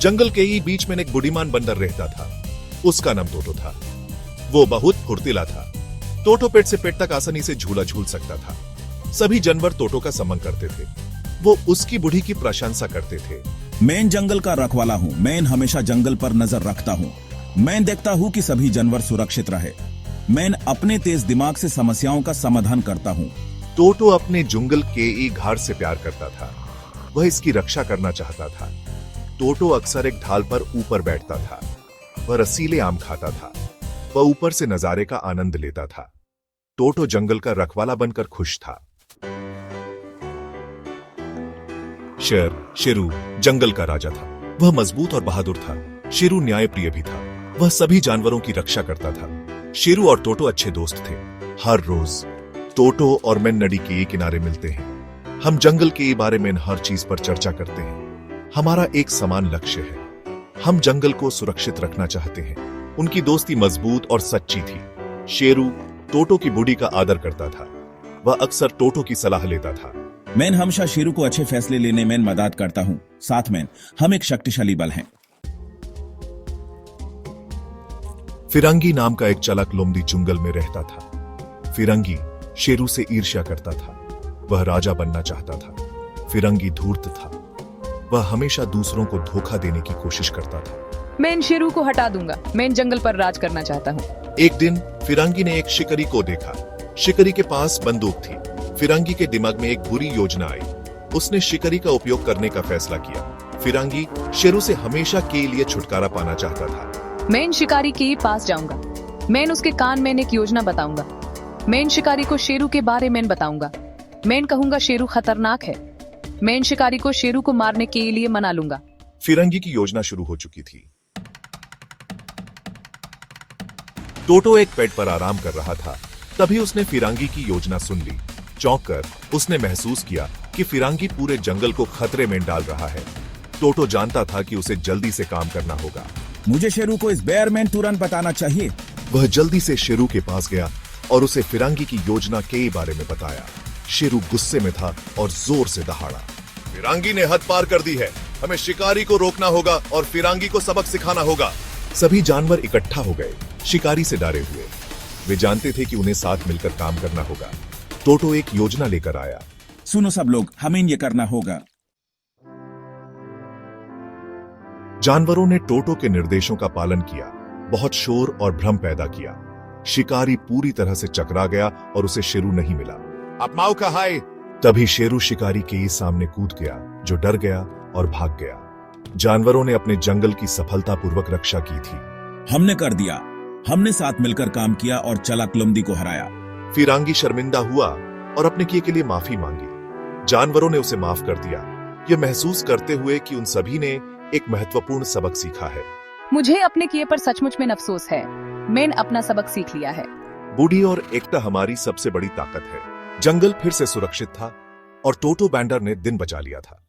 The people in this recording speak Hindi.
जंगल के ही बीच में एक बुढ़ीमान बंदर रहता था। उसका नाम टोटो था। वो बहुत फुर्तीला था। टोटो पेट से पेट तक आसानी से झूला झूल सकता था। सभी जानवर टोटो का सम्मान करते थे। वो उसकी बुढ़ी की प्रशंसा करते थे। मैं जंगल का रखवाला हूँ। मैं हमेशा जंगल पर नजर रखता हूँ। मैं देखता हूँ कि सभी जानवर सुरक्षित रहे। मैं अपने तेज दिमाग से समस्याओं का समाधान करता हूँ। टोटो अपने जंगल के एक घाट से प्यार करता था। वह इसकी रक्षा करना चाहता था। टोटो अक्सर एक ढाल पर ऊपर बैठता था। वह रसीले आम खाता था। वह ऊपर से नजारे का आनंद लेता था। टोटो जंगल का रखवाला बनकर खुश था। शेर शेरू जंगल का राजा था। वह मजबूत और बहादुर था। शेरू न्यायप्रिय भी था। वह सभी जानवरों की रक्षा करता था। शेरू और टोटो अच्छे दोस्त थे। हर रोज टोटो और मैं नदी के किनारे मिलते हैं। हम जंगल के बारे में हर चीज पर चर्चा करते हैं। हमारा एक समान लक्ष्य है। हम जंगल को सुरक्षित रखना चाहते हैं। उनकी दोस्ती मजबूत और सच्ची थी। शेरू टोटो की बूढ़ी का आदर करता था। वह अक्सर टोटो की सलाह लेता था। मैं हमेशा शेरू को अच्छे फैसले लेने में मदद करता हूँ। साथ में हम एक शक्तिशाली बल हैं। फिरंगी नाम का एक चालाक लोमड़ी जंगल में रहता था। फिरंगी शेरू से ईर्ष्या करता था। वह राजा बनना चाहता था। फिरंगी धूर्त था। वह हमेशा दूसरों को धोखा देने की कोशिश करता था। मैं इन शेरू को हटा दूंगा। मैं इन जंगल पर राज करना चाहता हूँ। एक दिन फिरंगी ने एक शिकारी को देखा। शिकारी के पास बंदूक थी। फिरंगी के दिमाग में एक बुरी योजना आई। उसने शिकारी का उपयोग करने का फैसला किया। फिरंगी शेरू से हमेशा के लिए छुटकारा पाना चाहता था। मैं इन शिकारी के पास जाऊंगा। मैं उसके कान में एक योजना बताऊंगा। मैं इन शिकारी को शेरू के बारे में बताऊंगा। मैं कहूंगा शेरू खतरनाक है। मैं इन शिकारी को शेरू को मारने के लिए मना लूंगा। फिरंगी की योजना शुरू हो चुकी थी। टोटो एक पेड़ पर आराम कर रहा था। तभी उसने फिरंगी की योजना सुन ली। चौंक कर उसने महसूस किया कि फिरंगी पूरे जंगल को खतरे में डाल रहा है। टोटो जानता था कि उसे जल्दी से काम करना होगा। मुझे शेरू को इस बेर में तुरंत बताना चाहिए। वह जल्दी से शेरू के पास गया और उसे फिरंगी की योजना के बारे में बताया। शेरू गुस्से में था और जोर से दहाड़ा। फिरंगी ने हद पार कर दी है। हमें शिकारी को रोकना होगा और फिरंगी को सबक सिखाना होगा। सभी जानवर इकट्ठा हो गए, शिकारी से डरे हुए। वे जानते थे कि उन्हें साथ मिलकर काम करना होगा। टोटो एक योजना लेकर आया। सुनो सब लोग, हमें ये करना होगा। जानवरों ने टोटो के निर्देशों का पालन किया। बहुत शोर और भ्रम पैदा किया। शिकारी पूरी तरह से चकरा गया और उसे शेरू नहीं मिला। अब माओ कहाँ है? तभी शेरू शिकारी के सामने कूद गया, जो डर गया और भाग गया। जानवरों ने अपने जंगल की सफलतापूर्वक रक्षा की थी। हमने कर दिया। हमने साथ मिलकर काम किया और चालाक लोमड़ी को हराया। फिरंगी शर्मिंदा हुआ और अपने किए के लिए माफी मांगी। जानवरों ने उसे माफ कर दिया, यह महसूस करते हुए कि उन सभी ने एक महत्वपूर्ण सबक सीखा है। मुझे अपने किए पर सचमुच में अफसोस है। मैंने अपना सबक सीख लिया है। बूढ़ी और एकता हमारी सबसे बड़ी ताकत है। जंगल फिर से सुरक्षित था और टोटो बैंडर ने दिन बचा लिया था।